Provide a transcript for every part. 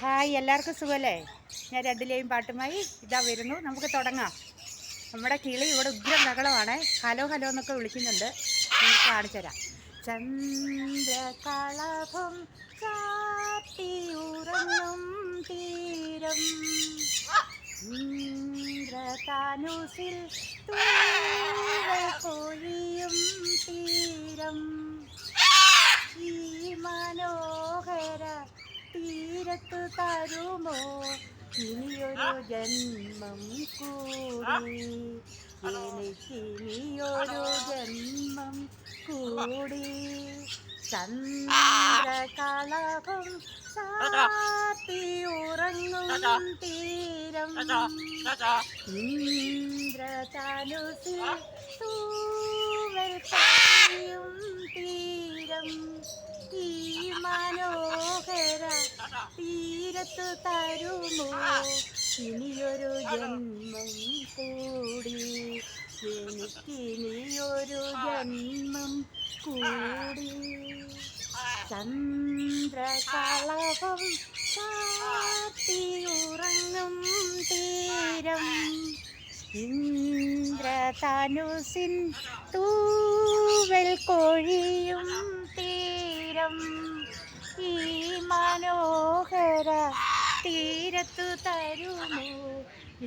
Hi, എല്ലാവർക്കും സുഖമല്ലേ? ഞാൻ രണ്ടിലെയും പാട്ടുമായി ഇതാ വരുന്നു. നമുക്ക് തുടങ്ങാം. നമ്മുടെ കിളി ഇവിടെ ഉഗ്രം ബഹളമാണ്. ഹലോ ഹലോ എന്നൊക്കെ വിളിക്കുന്നുണ്ട്. നിങ്ങൾക്ക് കാണിച്ചു തരാം. ചന്ദ്രകളഭം ചാത്തിയുറങ്ങും തീരം, ഇന്ദ്രധനുസിൽ തൂവൽ പൊഴിയും തീരം, ഈ മനോഹര തീരത്ത് തരുമോ ഇനിയൊരു ജന്മം കൂടി, എനിക്കിനിയൊരു ജന്മം കൂടി. ചന്ദ്രകളഭം ചാത്തിയുറങ്ങും തീരം, ഇന്ദ്രധനുസിൽ തൂവൽ പൊഴിയും തീരം, ഈ മനോഹര തീരത്ത് തരുമോ ഇനിയൊരു ജന്മം കൂടി, എനിക്കിനിയൊരു ജന്മം കൂടി. ചന്ദ്രകളഭം ചാത്തിയുറങ്ങും തീരം, ഇന്ദ്രധനുസിൻ തൂവൽ കൊഴിയും തീരം, ഈ മനോഹര തീരത്തു തരുമോ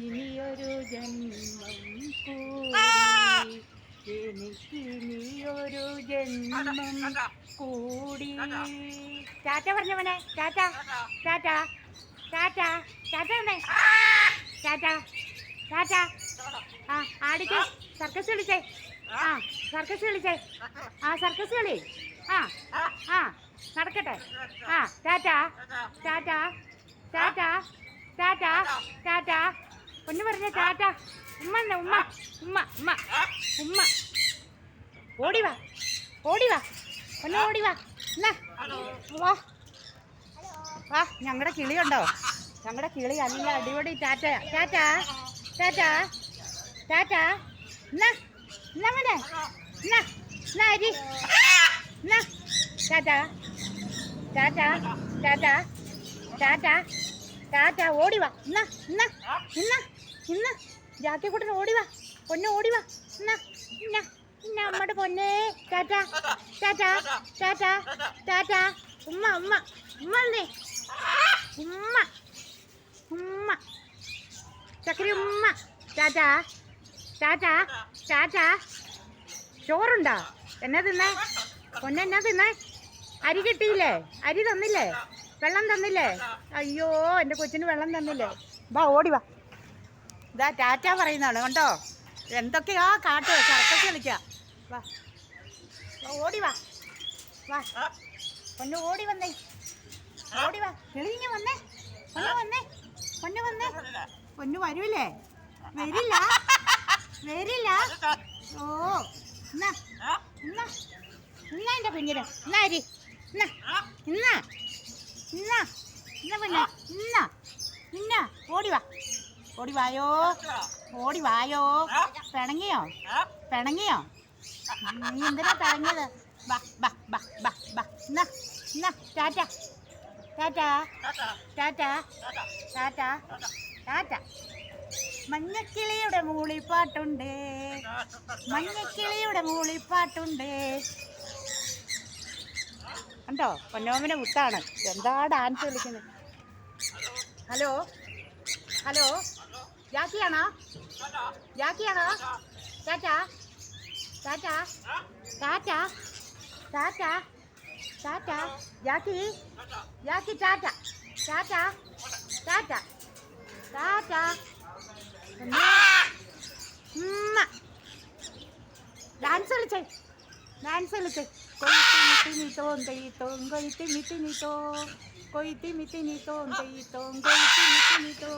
ഇനിയൊരു ജന്മം കൂടി, എനിക്കിനിയൊരു ജന്മം കൂടി. ടാറ്റ പറഞ്ഞവനെ, ടാറ്റ ടാറ്റ ടാറ്റ ടാറ്റ വന്നേ, ടാറ്റ ടാറ്റ. ആ ആടിക്ക് സർക്കസ് കളിച്ചേ, ആ സർക്കസ് കളിച്ചേ, ആ സർക്കസ് കളി, ആ ആ നടക്കട്ടെ. ആ Tata tata tata tata Tata. ഒന്ന് പറഞ്ഞ ടാറ്റ. ഉമ്മ ഉമ്മ ഉമ്മ ഉമ്മ ഉമ്മ. ഓടിവാ ഓടിവാ, ഒന്ന് ഓടിവാ. എന്നാ വാ വാ. ഞങ്ങളുടെ കിളിയുണ്ടോ? ഞങ്ങളുടെ കിളി നല്ല അടിപൊളി ടാറ്റ ടാറ്റ ടാറ്റ ടാറ്റ. എന്നാ എന്നാ മോനെ, എന്നാ എന്നാ അരി, എന്നാ Tata tata tata tata Tata. ഓടിവാ. എന്നാ എന്നാ ഇന്ന ഇന്ന് ജാക്കിക്കുട്ടൻ ഓടിവാ, പൊന്നെ ഓടിവാ. എന്നാ ഇന്ന ഇന്ന അമ്മയുടെ പൊന്നെ. Tata tata tata Tata. ഉമ്മ ഉമ്മ ഉമ്മ അല്ലേ, ഉമ്മ ഉമ്മ ചക്കരി ഉമ്മ. ടാറ്റ ടാറ്റ ടാറ്റ. ചോറുണ്ടോ? എന്നാ തിന്നേ പൊന്നെ, എന്നാ തിന്നേ? അരി കിട്ടിയില്ലേ? അരി തന്നില്ലേ? വെള്ളം തന്നില്ലേ? അയ്യോ, എൻ്റെ കൊച്ചിന് വെള്ളം തന്നില്ലേ? വാ ഓടിവാ. ഇതാ ടാറ്റ പറയുന്നതാണ് കണ്ടോ. എന്തൊക്കെയാ കാട്ട്, സർക്കസ് കളിക്കുക. വാ ഓടിവാ വാ പൊന്നു, ഓടി വന്നേ, ഓടിവാ. കിളിഞ്ഞ് വന്നേ, പൊന്നു വന്നേ, പൊന്നു വന്നേ. പൊന്നു വരൂലേ? വരില്ല വരില്ല. ഓ എന്നാ എന്നാ എന്നാ എൻ്റെ കുഞ്ഞിന് എന്നാ അരി, എന്നാ എന്നാ എന്നാ എന്നാ പൊന്നെ, എന്നാ എന്നാ. ഓടിവാ ഓടിവായോ ഓടിവായോ. പിണങ്ങിയോ പിണങ്ങിയോ? നീ എന്തിനാ പിണങ്ങിയത്? ബാ ബാ ബാ ബാ ബാ. എന്നാ എന്നാ Tata tata tata tata Tata. മഞ്ഞക്കിളിയുടെ മൂളിപ്പാട്ടുണ്ട്, മഞ്ഞക്കിളിയുടെ മൂളിപ്പാട്ടുണ്ട്. കണ്ടോ, പൊന്നോമനെ മുത്താണ്. എന്താ ഡാൻസ് കളിക്കുന്നത്. ഹലോ ഹലോ, ജാക്കിയാണോ? ജാക്കിയാണോ? Tata tata tata tata tata. Jackie Jackie tata tata tata tata. Dance കളിച്ചേ, ഡാൻസ് കളിച്ചേ. കൊയ്ത്തി മിത്തിനി തോം തെയ്ത്തോം, കൊയ്ത്തി മിത്തിനി തോ, കൊയ്ത്തി മിത്തിനി തോം തെയ്ത്തോം, കൊയ്ത്തി മിത്തിനി തോ,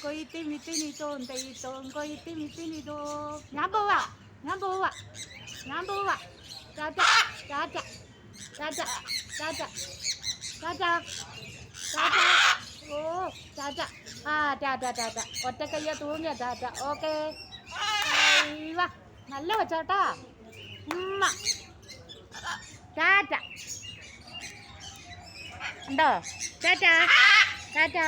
കൊയ്ത്തി മിത്തിനി തോം തെയ്ത്തോം, കൊയ്ത്തി മിത്തിനി തോ. ഞാൻ പോവാ ഞാൻ പോവാ ഞാൻ പോവാ. Tata tata tata tata tata Tata. ഓ ടാറ്റ. ആ ടാറ്റ ടാറ്റ. ഒറ്റക്കയ്യ തൂങ്ങിയ ടാറ്റ. ഓക്കെ വാ. നല്ല വെച്ചോട്ടാ ഉമ്മ. ടാറ്റ ഉണ്ടോ? ടാറ്റ ടാറ്റാ.